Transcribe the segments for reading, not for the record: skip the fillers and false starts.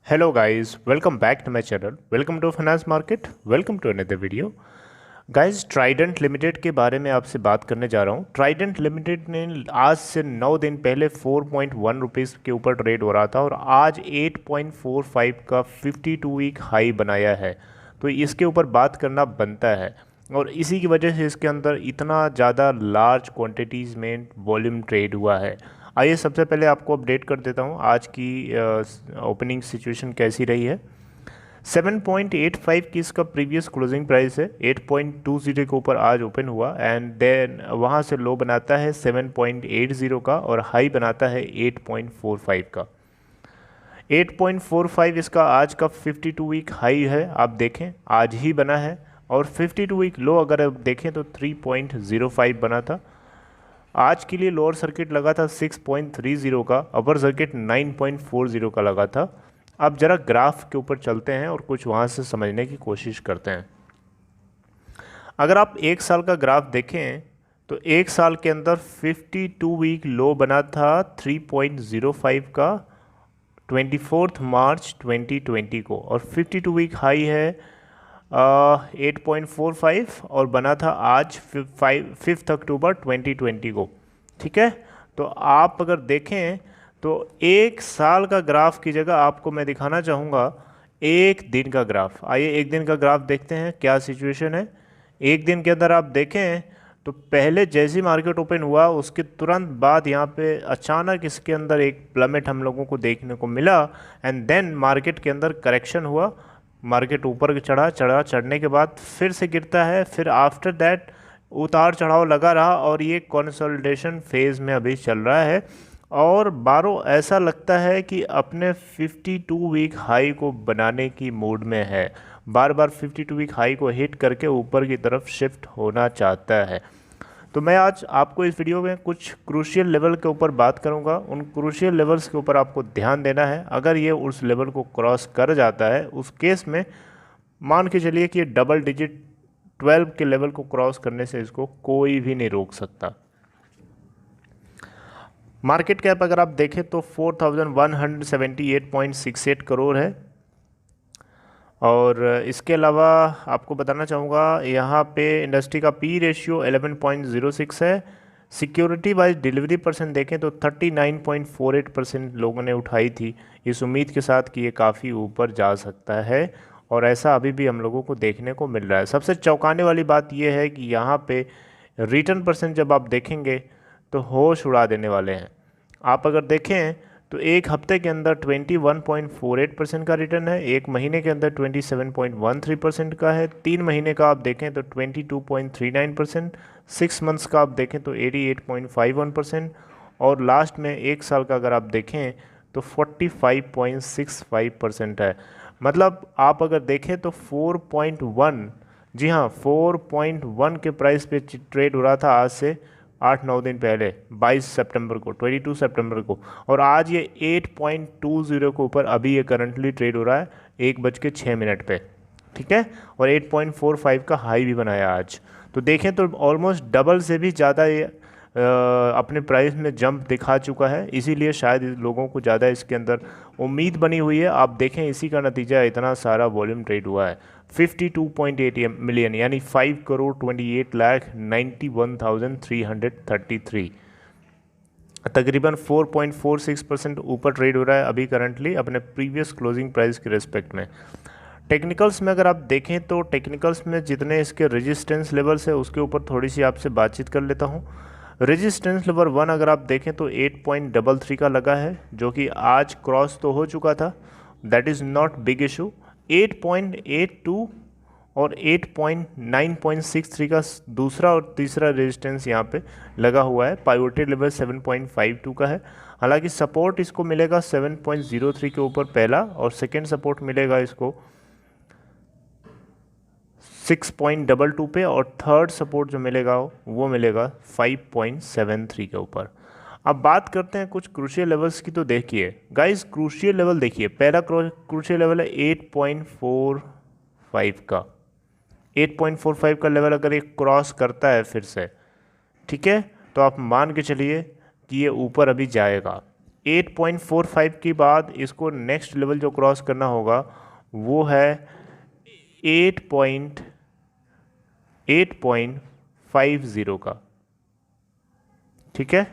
Hello guys, welcome back to my channel. Welcome to Finance Market. Welcome to another video. Guys Trident limited के बारे में आपसे बात करने जा रहा हूँ। ट्राइडेंट लिमिटेड ने आज से 9 दिन पहले 4.1 रुपीज़ के ऊपर ट्रेड हो रहा था और आज 8.45 का 52 वीक हाई बनाया है। तो इसके ऊपर बात करना बनता है और इसी की वजह से इसके अंदर इतना ज़्यादा लार्ज क्वांटिटीज़ में वॉल्यूम ट्रेड हुआ है। आइए सबसे पहले आपको अपडेट कर देता हूँ आज की ओपनिंग सिचुएशन कैसी रही है। 7.85 की इसका प्रीवियस क्लोजिंग प्राइस है। 8.20 के ऊपर आज ओपन हुआ एंड देन वहाँ से लो बनाता है 7.80 का और हाई बनाता है 8.45 का। 8.45 इसका आज का 52 वीक हाई है, आप देखें आज ही बना है। और 52 वीक लो अगर आप देखें तो 3.05 बना था। आज के लिए लोअर सर्किट लगा था 6.30 का, अपर सर्किट 9.40 का लगा था। अब जरा ग्राफ के ऊपर चलते हैं और कुछ वहाँ से समझने की कोशिश करते हैं। अगर आप एक साल का ग्राफ देखें तो एक साल के अंदर 52 वीक लो बना था 3.05 का 24 मार्च 2020 को और 52 वीक हाई है 8.45 और बना था आज 5 अक्टूबर 2020 को। ठीक है, तो आप अगर देखें तो एक साल का ग्राफ की जगह आपको मैं दिखाना चाहूँगा एक दिन का ग्राफ। आइए एक दिन का ग्राफ देखते हैं क्या सिचुएशन है। एक दिन के अंदर आप देखें तो पहले जैसी मार्केट ओपन हुआ उसके तुरंत बाद यहाँ पे अचानक इसके अंदर एक प्लमेट हम लोगों को देखने को मिला एंड देन मार्केट के अंदर करेक्शन हुआ। मार्केट ऊपर चढ़ने के बाद फिर से गिरता है, फिर आफ्टर दैट उतार चढ़ाव लगा रहा और ये कंसोलिडेशन फेज़ में अभी चल रहा है। और बारो ऐसा लगता है कि अपने 52 वीक हाई को बनाने की मूड में है, बार बार 52 वीक हाई को हिट करके ऊपर की तरफ शिफ्ट होना चाहता है। तो मैं आज आपको इस वीडियो में कुछ क्रूशियल लेवल के ऊपर बात करूंगा। उन क्रूशियल लेवल्स के ऊपर आपको ध्यान देना है। अगर ये उस लेवल को क्रॉस कर जाता है उस केस में मान के चलिए कि ये डबल डिजिट 12 के लेवल को क्रॉस करने से इसको कोई भी नहीं रोक सकता। मार्केट कैप अगर आप देखें तो 4178.68 करोड़ है। और इसके अलावा आपको बताना चाहूँगा यहाँ पे इंडस्ट्री का पी रेशियो 11.06 है। सिक्योरिटी वाइज डिलीवरी परसेंट देखें तो 39.48% लोगों ने उठाई थी, इस उम्मीद के साथ कि ये काफ़ी ऊपर जा सकता है और ऐसा अभी भी हम लोगों को देखने को मिल रहा है। सबसे चौंकाने वाली बात यह है कि यहाँ पे रिटर्न परसेंट जब आप देखेंगे तो होश उड़ा देने वाले हैं। आप अगर देखें तो एक हफ्ते के अंदर 21.48% का रिटर्न है, एक महीने के अंदर 27.13% का है, 3 महीने का आप देखें तो 22.39%, 6 मंथ्स का आप देखें तो 88.51% और लास्ट में एक साल का अगर आप देखें तो 45.65% है। मतलब आप अगर देखें तो 4.1, जी हाँ 4.1 के प्राइस पे ट्रेड हो रहा था आज से 8-9 दिन पहले 22 सितंबर को 22 सितंबर को, और आज ये 8.20 के ऊपर अभी ये करंटली ट्रेड हो रहा है 1:06 पे। ठीक है, और 8.45 का हाई भी बनाया आज। तो देखें तो ऑलमोस्ट डबल से भी ज़्यादा ये अपने प्राइस में जंप दिखा चुका है, इसीलिए शायद लोगों को ज़्यादा इसके अंदर उम्मीद बनी हुई है। आप देखें इसी का नतीजा इतना सारा वॉल्यूम ट्रेड हुआ है 52.8 मिलियन यानी 5,28,91,333, तकरीबन 4.46% ऊपर ट्रेड हो रहा है अभी करंटली अपने प्रीवियस क्लोजिंग प्राइस के रिस्पेक्ट में। टेक्निकल्स में अगर आप देखें तो टेक्निकल्स में जितने इसके रेजिस्टेंस लेवल्स है उसके ऊपर थोड़ी सी आपसे बातचीत कर लेता हूँ। रेजिस्टेंस लेवल 1 अगर आप देखें तो 8.33 का लगा है जो कि आज क्रॉस तो हो चुका था, that is not big issue. 8.82 और 8.9.63 का दूसरा और तीसरा रेजिस्टेंस यहाँ पे लगा हुआ है। पाइवोटेड लेवल 7.52 का है। हालांकि सपोर्ट इसको मिलेगा 7.03 के ऊपर पहला, और सेकेंड सपोर्ट मिलेगा इसको 6.22 पे, और थर्ड सपोर्ट जो मिलेगा वो मिलेगा 5.73 के ऊपर। अब बात करते हैं कुछ क्रूशियल लेवल्स की। तो देखिए गाइस क्रूशियल लेवल देखिए, पहला क्रूशियल लेवल है 8.45 का। 8.45 का लेवल अगर ये क्रॉस करता है फिर से, ठीक है, तो आप मान के चलिए कि ये ऊपर अभी जाएगा। 8.45 के बाद इसको नेक्स्ट लेवल जो क्रॉस करना होगा वो है 8.50 का, ठीक है।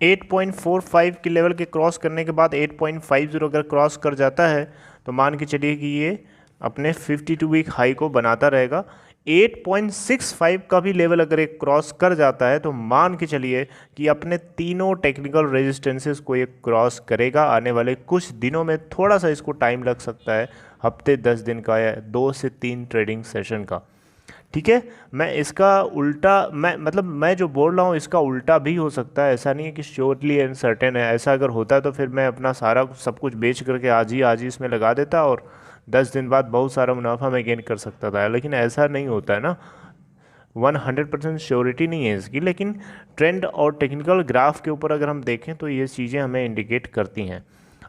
8.45 के लेवल के क्रॉस करने के बाद 8.50 अगर क्रॉस कर जाता है तो मान के चलिए कि ये अपने 52 वीक हाई को बनाता रहेगा। 8.65 का भी लेवल अगर एक क्रॉस कर जाता है तो मान के चलिए कि अपने तीनों टेक्निकल रेजिस्टेंसेस को ये क्रॉस करेगा आने वाले कुछ दिनों में। थोड़ा सा इसको टाइम लग सकता है, हफ्ते 10 दिन का या 2 से 3 ट्रेडिंग सेशन का, ठीक है। मैं इसका उल्टा मैं जो बोल रहा हूँ इसका उल्टा भी हो सकता है, ऐसा नहीं है कि श्योरली एंड सर्टेन है। ऐसा अगर होता है तो फिर मैं अपना सारा सब कुछ बेच करके आज ही इसमें लगा देता और 10 दिन बाद बहुत सारा मुनाफा मैं गेन कर सकता था, लेकिन ऐसा नहीं होता है ना। 100% श्योरिटी नहीं है इसकी, लेकिन ट्रेंड और टेक्निकल ग्राफ के ऊपर अगर हम देखें तो ये चीज़ें हमें इंडिकेट करती हैं।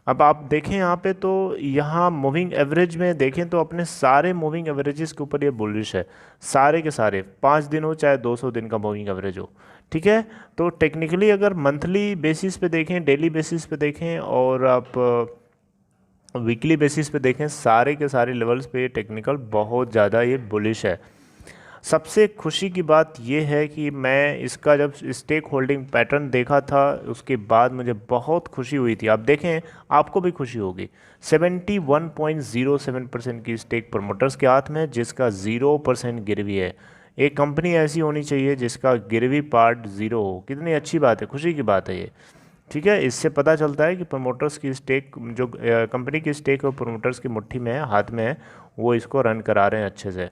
अब आप देखें यहाँ पे, तो यहाँ मूविंग एवरेज में देखें तो अपने सारे मूविंग एवरेजेस के ऊपर ये बुलिश है, सारे के सारे, 5 दिन हो चाहे 200 दिन का मूविंग एवरेज हो, ठीक है। तो टेक्निकली अगर मंथली बेसिस पे देखें, डेली बेसिस पे देखें और आप वीकली बेसिस पे देखें, सारे के सारे लेवल्स पे टेक्निकल बहुत ज़्यादा ये बुलिश है। सबसे खुशी की बात यह है कि मैं इसका जब स्टेक होल्डिंग पैटर्न देखा था उसके बाद मुझे बहुत खुशी हुई थी। आप देखें, आपको भी खुशी होगी। 71.07% की स्टेक प्रमोटर्स के हाथ में, जिसका 0% गिरवी है। एक कंपनी ऐसी होनी चाहिए जिसका गिरवी पार्ट 0 हो। कितनी अच्छी बात है, खुशी की बात है ये, ठीक है। इससे पता चलता है कि प्रमोटर्स की स्टेक, जो कंपनी की स्टेक और प्रमोटर्स की मुट्ठी में है, हाथ में है, वो इसको रन करा रहे हैं अच्छे से,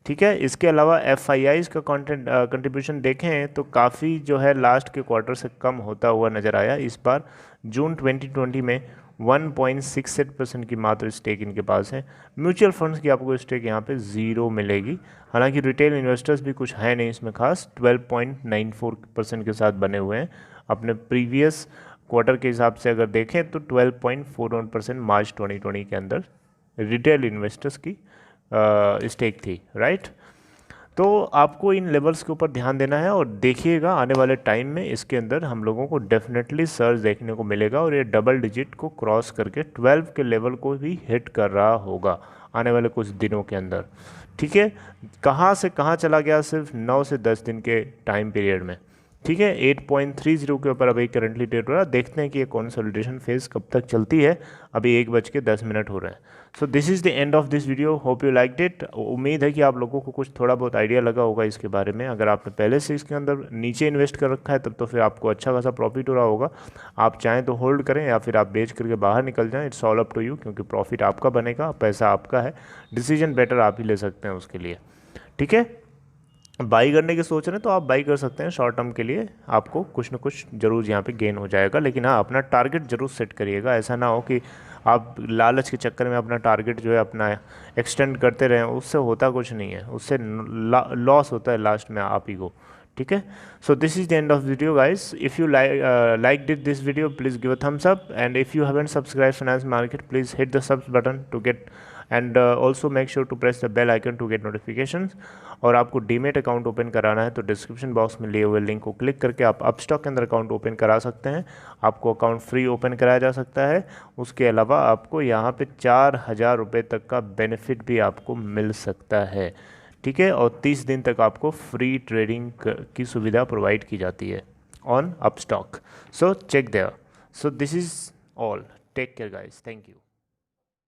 ठीक है। इसके अलावा FIIs का कंट्रीब्यूशन देखें तो काफ़ी जो है लास्ट के क्वार्टर से कम होता हुआ नज़र आया। इस बार जून 2020 में 1.68% की मात्र स्टेक इनके पास है। म्यूचुअल फंड्स की आपको स्टेक यहाँ पे 0 मिलेगी। हालांकि रिटेल इन्वेस्टर्स भी कुछ है नहीं इसमें खास, 12.94% के साथ बने हुए हैं। अपने प्रीवियस क्वार्टर के हिसाब से अगर देखें तो 12.41% मार्च 2020 के अंदर रिटेल इन्वेस्टर्स की स्टेक थी, राइट। तो आपको इन लेवल्स के ऊपर ध्यान देना है और देखिएगा आने वाले टाइम में इसके अंदर हम लोगों को डेफिनेटली सर्ज देखने को मिलेगा और ये डबल डिजिट को क्रॉस करके 12 के लेवल को भी हिट कर रहा होगा आने वाले कुछ दिनों के अंदर, ठीक है। कहाँ से कहाँ चला गया, सिर्फ 9 से 10 दिन के टाइम पीरियड में, ठीक है। 8.30 के ऊपर अभी करंटली ट्रेड हो रहा है। देखते हैं कि ये कंसोलिडेशन फेज कब तक चलती है। अभी 1:10 हो रहे हैं। सो this is the end of this video, hope you liked it. उम्मीद है कि आप लोगों को कुछ थोड़ा बहुत आइडिया लगा होगा इसके बारे में। अगर आपने पहले से इसके अंदर नीचे इन्वेस्ट कर रखा है तब तो फिर आपको अच्छा खासा प्रॉफिट हो रहा होगा। आप चाहें तो होल्ड करें या फिर आप बेच करके बाहर निकल जाएं, it's all up to you, क्योंकि प्रॉफिट आपका बनेगा, पैसा आपका है, डिसीजन बेटर आप ही ले सकते हैं उसके लिए, ठीक है। बाई करने की सोच रहे हैं तो आप बाई कर सकते हैं शॉर्ट टर्म के लिए, आपको कुछ ना कुछ ज़रूर यहाँ पे गेन हो जाएगा। लेकिन हाँ, अपना टारगेट ज़रूर सेट करिएगा। ऐसा ना हो कि आप लालच के चक्कर में अपना टारगेट जो है अपना एक्सटेंड करते रहें, उससे होता कुछ नहीं है, उससे लॉस होता है लास्ट में आप ही को, ठीक है। So this is the end of video guys. If you like did this video, please give a thumbs up, and if you haven't subscribe finance market, please hit the subs button to get, and also make sure to press the bell icon to get notifications. और आपको demat account open कराना है तो description box में लिए हुए link को click करके आप अपस्टॉक के अंदर अकाउंट ओपन करा सकते हैं। आपको अकाउंट फ्री ओपन कराया जा सकता है। उसके अलावा आपको यहाँ पे 4000 रुपये तक का बेनिफिट भी आपको मिल सकता है, ठीक है। और 30 दिन तक आपको फ्री ट्रेडिंग की सुविधा प्रोवाइड की जाती है on Upstox. So check there. So this is all, take care guys, thank you.